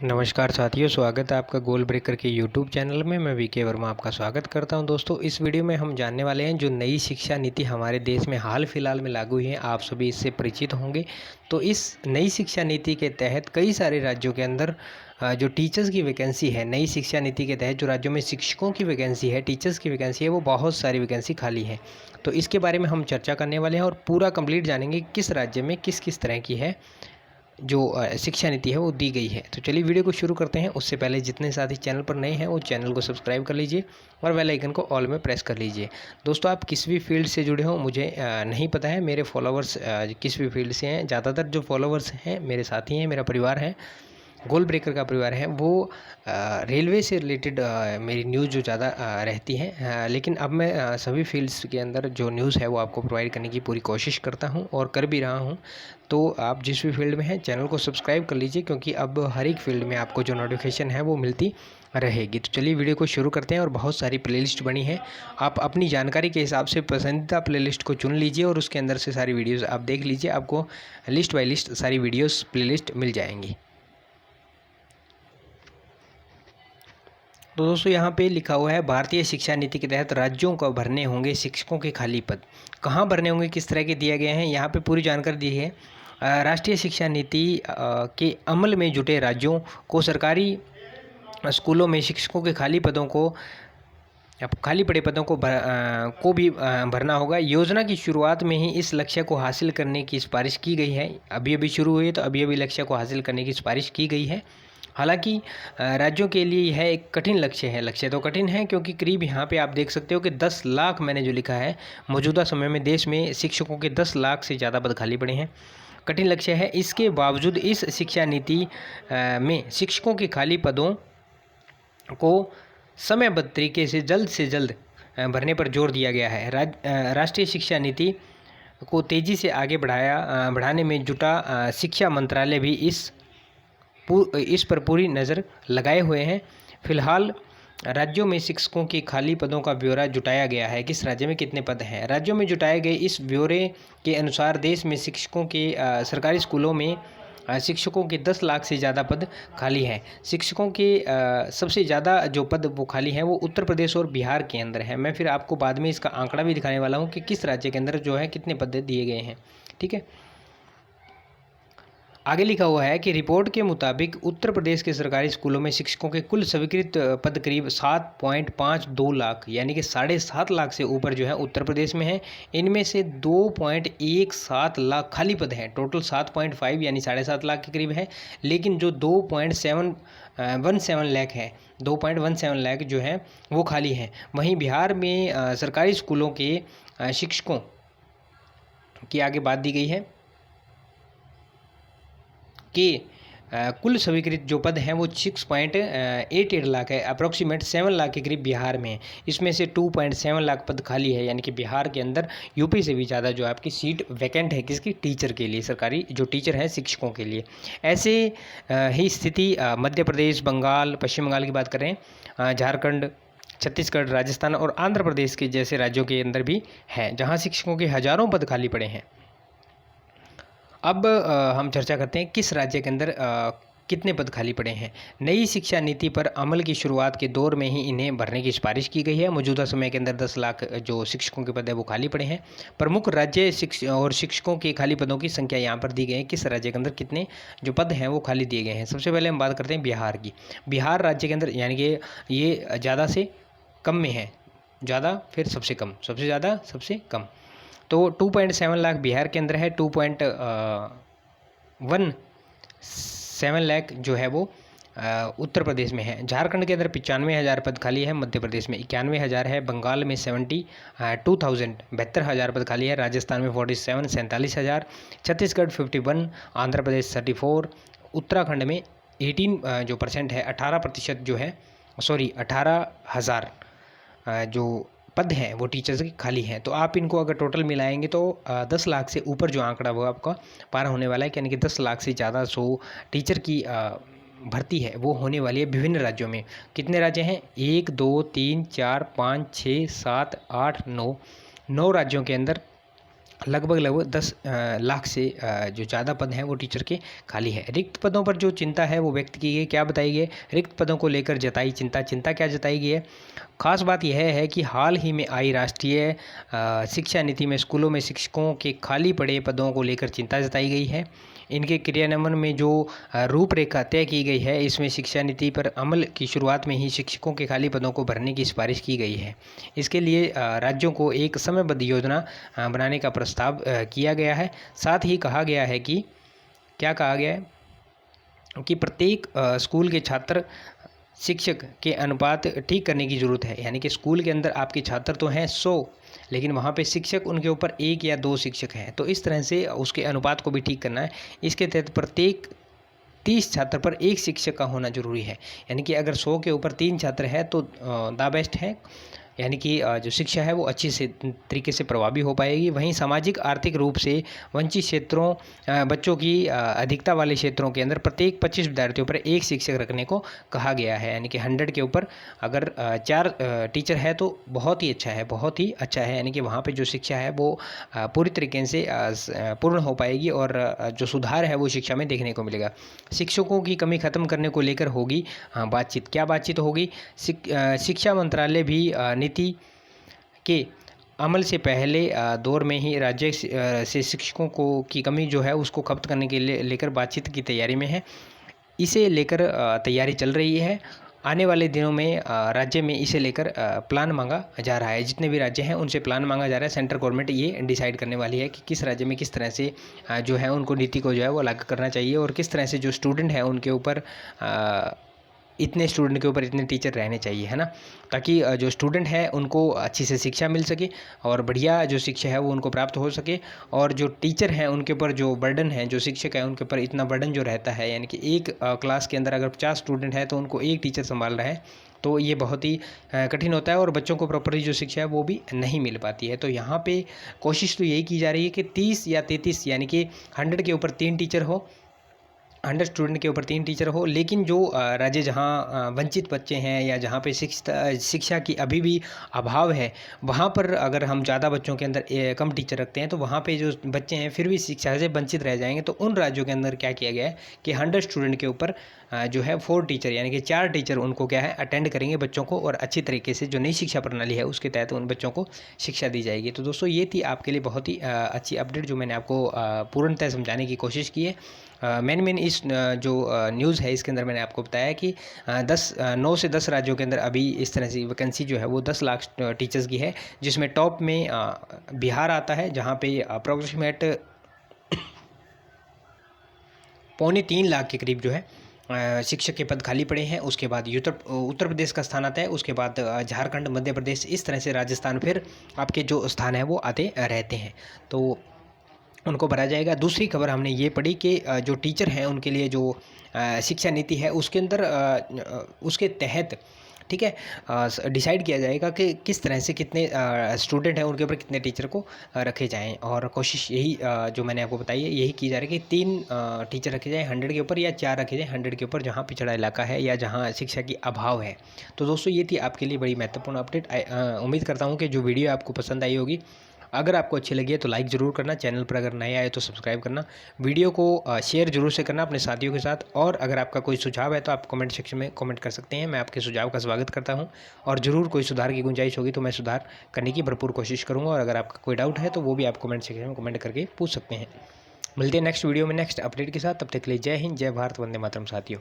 नमस्कार साथियों, स्वागत है आपका गोल ब्रेकर के यूट्यूब चैनल में। मैं वीके वर्मा आपका स्वागत करता हूं। दोस्तों, इस वीडियो में हम जानने वाले हैं जो नई शिक्षा नीति हमारे देश में हाल फिलहाल में लागू हुई है। आप सभी इससे परिचित होंगे। तो इस नई शिक्षा नीति के तहत कई सारे राज्यों के अंदर जो टीचर्स की वैकेंसी है, नई शिक्षा नीति के तहत जो राज्यों में शिक्षकों की वैकेंसी है, टीचर्स की वैकेंसी है, वो बहुत सारी वैकेंसी खाली है। तो इसके बारे में हम चर्चा करने वाले हैं और पूरा कंप्लीट जानेंगे किस राज्य में किस किस तरह की है जो शिक्षा नीति है वो दी गई है। तो चलिए वीडियो को शुरू करते हैं। उससे पहले जितने साथी चैनल पर नए हैं वो चैनल को सब्सक्राइब कर लीजिए और बेल आइकन को ऑल में प्रेस कर लीजिए। दोस्तों, आप किस भी फील्ड से जुड़े हो मुझे नहीं पता है, मेरे फॉलोवर्स किस भी फील्ड से हैं। ज़्यादातर जो फॉलोवर्स हैं मेरे साथी हैं, मेरा परिवार है, गोल ब्रेकर का परिवार है, वो रेलवे से रिलेटेड मेरी न्यूज़ जो ज़्यादा रहती है। लेकिन अब मैं सभी फील्ड्स के अंदर जो न्यूज़ है वो आपको प्रोवाइड करने की पूरी कोशिश करता हूं और कर भी रहा हूं। तो आप जिस भी फील्ड में हैं चैनल को सब्सक्राइब कर लीजिए, क्योंकि अब हर एक फील्ड में आपको जो नोटिफिकेशन है वो मिलती रहेगी। तो चलिए वीडियो को शुरू करते हैं। और बहुत सारी प्लेलिस्ट बनी है, आप अपनी जानकारी के हिसाब से पसंदीदा प्लेलिस्ट को चुन लीजिए और उसके अंदर से सारी वीडियोज़ आप देख लीजिए। आपको लिस्ट बाय लिस्ट सारी वीडियोज़ प्लेलिस्ट मिल जाएंगी। तो दोस्तों, यहाँ पे लिखा हुआ है भारतीय शिक्षा नीति के तहत राज्यों को भरने होंगे शिक्षकों के खाली पद। कहाँ भरने होंगे, किस तरह के दिए गए हैं, यहाँ पे पूरी जानकारी दी है। राष्ट्रीय शिक्षा नीति के अमल में जुटे राज्यों को सरकारी स्कूलों में शिक्षकों के खाली पदों को खाली पड़े पदों को भी भरना होगा। योजना की शुरुआत में ही इस लक्ष्य को हासिल करने की सिफारिश की गई है। अभी अभी शुरू हुई है तो अभी अभी लक्ष्य को हासिल करने की सिफारिश की गई है। हालांकि राज्यों के लिए यह एक कठिन लक्ष्य है। लक्ष्य तो कठिन है क्योंकि करीब यहाँ पे आप देख सकते हो कि 10 लाख, मैंने जो लिखा है, मौजूदा समय में देश में शिक्षकों के 10 लाख से ज़्यादा पद खाली पड़े हैं। कठिन लक्ष्य है। इसके बावजूद इस शिक्षा नीति में शिक्षकों के खाली पदों को समयबद्ध तरीके से जल्द भरने पर जोर दिया गया है। राष्ट्रीय शिक्षा नीति को तेज़ी से आगे बढ़ाने में जुटा शिक्षा मंत्रालय भी इस पर पूरी नज़र लगाए हुए हैं। फिलहाल राज्यों में शिक्षकों के खाली पदों का ब्यौरा जुटाया गया है। किस राज्य में कितने पद हैं, राज्यों में जुटाए गए इस ब्यौरे के अनुसार देश में शिक्षकों के सरकारी स्कूलों में शिक्षकों के 10 लाख से ज़्यादा पद खाली हैं। शिक्षकों के सबसे ज़्यादा जो पद वो खाली हैं वो उत्तर प्रदेश और बिहार के अंदर है। मैं फिर आपको बाद में इसका आंकड़ा भी दिखाने वाला हूँ कि किस राज्य के अंदर जो है कितने पद दिए गए हैं। ठीक है, आगे लिखा हुआ है कि रिपोर्ट के मुताबिक उत्तर प्रदेश के सरकारी स्कूलों में शिक्षकों के कुल स्वीकृत पद करीब 7.52 लाख, यानी कि 7.5 लाख से ऊपर जो है उत्तर प्रदेश में है। इनमें से 2.17 लाख खाली पद हैं। टोटल 7.5 यानी 7.5 लाख के करीब है। लेकिन जो 2.17 लाख है, 2.17 लाख जो है वो खाली हैं। वहीं बिहार में सरकारी स्कूलों के शिक्षकों की आगे बात दी गई है कि कुल स्वीकृत जो पद हैं वो 6.88 लाख है। अप्रॉक्सीमेट 7 लाख के करीब बिहार में है। इसमें से 2.7 लाख पद खाली है, यानी कि बिहार के अंदर यूपी से भी ज़्यादा जो आपकी सीट वैकेंट है। किसकी? टीचर के लिए, सरकारी जो टीचर हैं शिक्षकों के लिए। ऐसे ही स्थिति मध्य प्रदेश, बंगाल, पश्चिम बंगाल की बात करें, झारखंड, छत्तीसगढ़, राजस्थान और आंध्र प्रदेश के जैसे राज्यों के अंदर भी है, जहाँ शिक्षकों के हज़ारों पद खाली पड़े हैं। अब हम चर्चा करते हैं किस राज्य के अंदर कितने पद खाली पड़े हैं। नई शिक्षा नीति पर अमल की शुरुआत के दौर में ही इन्हें भरने की सिफारिश की गई है। मौजूदा समय के अंदर 10 लाख जो शिक्षकों के पद है वो खाली पड़े हैं। प्रमुख राज्य और शिक्षकों के खाली पदों की संख्या यहाँ पर दी गई है। किस राज्य के अंदर कितने जो पद हैं वो खाली दिए गए हैं। सबसे पहले हम बात करते हैं बिहार की। बिहार राज्य के अंदर, यानी कि ये ज़्यादा से कम में है, ज़्यादा फिर सबसे कम, सबसे ज़्यादा सबसे कम। तो 2.7 लाख बिहार के अंदर है। 2.17 लाख जो है वो उत्तर प्रदेश में है। झारखंड के अंदर 95,000 पद खाली है। मध्य प्रदेश में 91,000 है। बंगाल में 72,000 पद खाली है। राजस्थान में 47 47,000। छत्तीसगढ़ 51, आंध्र प्रदेश 34, उत्तराखंड में 18 जो % है, 18% जो है, 18,000 जो पद हैं वो टीचर्स के खाली हैं। तो आप इनको अगर टोटल मिलाएंगे तो 10 लाख से ऊपर जो आंकड़ा वो आपका पार होने वाला है, यानी कि 10 लाख से ज़्यादा टीचर की भर्ती है वो होने वाली है विभिन्न राज्यों में। कितने राज्य हैं? 1 2 3 4 5 6 7 8 9 राज्यों के अंदर लगभग 10 लाख से जो ज़्यादा पद हैं वो टीचर के खाली है। रिक्त पदों पर जो चिंता है वो व्यक्त की गई, क्या बताई गई? रिक्त पदों को लेकर जताई चिंता क्या जताई गई है? खास बात यह है कि हाल ही में आई राष्ट्रीय शिक्षा नीति में स्कूलों में शिक्षकों के खाली पड़े पदों को लेकर चिंता जताई गई है। इनके क्रियान्वयन में जो रूपरेखा तय की गई है, इसमें शिक्षा नीति पर अमल की शुरुआत में ही शिक्षकों के खाली पदों को भरने की सिफारिश की गई है। इसके लिए राज्यों को एक समयबद्ध योजना बनाने का प्रस्ताव किया गया है। साथ ही कहा गया है कि क्या कहा गया है कि प्रत्येक स्कूल के छात्र शिक्षक के अनुपात ठीक करने की ज़रूरत है। यानी कि स्कूल के अंदर आपके छात्र तो हैं 100, लेकिन वहाँ पे शिक्षक उनके ऊपर 1 या 2 शिक्षक हैं, तो इस तरह से उसके अनुपात को भी ठीक करना है। इसके तहत प्रत्येक 30 छात्र पर 1 शिक्षक का होना जरूरी है। यानी कि अगर 100 के ऊपर 3 छात्र हैं तो द बेस्ट है, यानी कि जो शिक्षा है वो अच्छी से तरीके से प्रभावी हो पाएगी। वहीं सामाजिक आर्थिक रूप से वंचित क्षेत्रों बच्चों की अधिकता वाले क्षेत्रों के अंदर प्रत्येक 25 विद्यार्थियों पर 1 शिक्षक रखने को कहा गया है। यानी कि 100 के ऊपर अगर 4 टीचर है तो बहुत ही अच्छा है, बहुत ही अच्छा है। यानी कि वहाँ पे जो शिक्षा है वो पूरी तरीके से पूर्ण हो पाएगी और जो सुधार है वो शिक्षा में देखने को मिलेगा। शिक्षकों की कमी खत्म करने को लेकर होगी बातचीत। क्या बातचीत होगी? शिक्षा मंत्रालय भी नीति के अमल से पहले दौर में ही राज्य से शिक्षकों की कमी जो है उसको खत्म करने के लिए लेकर बातचीत की तैयारी में है। इसे लेकर तैयारी चल रही है। आने वाले दिनों में राज्य में इसे लेकर प्लान मांगा जा रहा है। जितने भी राज्य हैं उनसे प्लान मांगा जा रहा है। सेंट्रल गवर्नमेंट ये डिसाइड करने वाली है कि किस राज्य में किस तरह से जो है उनको नीति को जो है वो लागू करना चाहिए और किस तरह से जो स्टूडेंट हैं उनके ऊपर इतने स्टूडेंट के ऊपर इतने टीचर रहने चाहिए, है ना, ताकि जो स्टूडेंट हैं उनको अच्छी से शिक्षा मिल सके और बढ़िया जो शिक्षा है वो उनको प्राप्त हो सके। और जो टीचर हैं उनके ऊपर जो बर्डन है, जो शिक्षक है उनके ऊपर इतना बर्डन जो रहता है, यानी कि एक क्लास के अंदर अगर 50 स्टूडेंट है तो उनको 1 टीचर संभाल रहा है, तो ये बहुत ही कठिन होता है और बच्चों को प्रॉपरली जो शिक्षा है वो भी नहीं मिल पाती है। तो यहाँ पे कोशिश तो यही की जा रही है कि 30 या 33 यानी कि 100 के ऊपर 3 टीचर हो, 100 स्टूडेंट के ऊपर 3 टीचर हो। लेकिन जो राज्य जहाँ वंचित बच्चे हैं या जहाँ पे शिक्षा की अभी भी अभाव है, वहाँ पर अगर हम ज़्यादा बच्चों के अंदर कम टीचर रखते हैं तो वहाँ पे जो बच्चे हैं फिर भी शिक्षा से वंचित रह जाएंगे। तो उन राज्यों के अंदर क्या किया गया है कि 100 स्टूडेंट के ऊपर जो है 4 टीचर यानी कि 4 टीचर उनको क्या है अटेंड करेंगे बच्चों को और अच्छी तरीके से जो नई शिक्षा प्रणाली है उसके तहत उन बच्चों को शिक्षा दी जाएगी। तो दोस्तों ये थी आपके लिए बहुत ही अच्छी अपडेट जो मैंने आपको पूर्णतः समझाने की कोशिश की है। मेन इस जो न्यूज़ है इसके अंदर मैंने आपको बताया कि 9 से 10 राज्यों के अंदर अभी इस तरह से वैकेंसी जो है वो 10 लाख टीचर्स की है, जिसमें टॉप में बिहार आता है जहाँ पे अप्रोक्सीमेट 2.25 लाख के करीब जो है शिक्षक के पद खाली पड़े हैं। उसके बाद उत्तर प्रदेश का स्थान आता है, उसके बाद झारखंड, मध्य प्रदेश, इस तरह से राजस्थान फिर आपके जो स्थान है वो आते रहते हैं, तो उनको भरा जाएगा। दूसरी खबर हमने ये पढ़ी कि जो टीचर हैं उनके लिए जो शिक्षा नीति है उसके अंदर उसके तहत ठीक है डिसाइड किया जाएगा कि किस तरह से कितने स्टूडेंट हैं उनके ऊपर कितने टीचर को रखे जाएं। और कोशिश यही जो मैंने आपको बताई है यही की जा रही है कि 3 टीचर रखे जाएं 100 के ऊपर या 4 रखे जाएं 100 के ऊपर जहां पिछड़ा इलाका है या जहां शिक्षा की अभाव है। तो दोस्तों ये थी आपके लिए बड़ी महत्वपूर्ण अपडेट। उम्मीद करता हूँ कि जो वीडियो आपको पसंद आई होगी। अगर आपको अच्छी लगी है तो लाइक ज़रूर करना, चैनल पर अगर नए आए तो सब्सक्राइब करना, वीडियो को शेयर जरूर से करना अपने साथियों के साथ। और अगर आपका कोई सुझाव है तो आप कमेंट सेक्शन में कमेंट कर सकते हैं, मैं आपके सुझाव का स्वागत करता हूं। और ज़रूर कोई सुधार की गुंजाइश होगी तो मैं सुधार करने की भरपूर कोशिश करूँगा। और अगर आपका कोई डाउट है तो वो भी आप कमेंट सेक्शन में कमेंट करके पूछ सकते हैं। मिलते हैं नेक्स्ट वीडियो में नेक्स्ट अपडेट के साथ, तब तक के लिए जय हिंद, जय भारत, वंदे मातरम साथियों।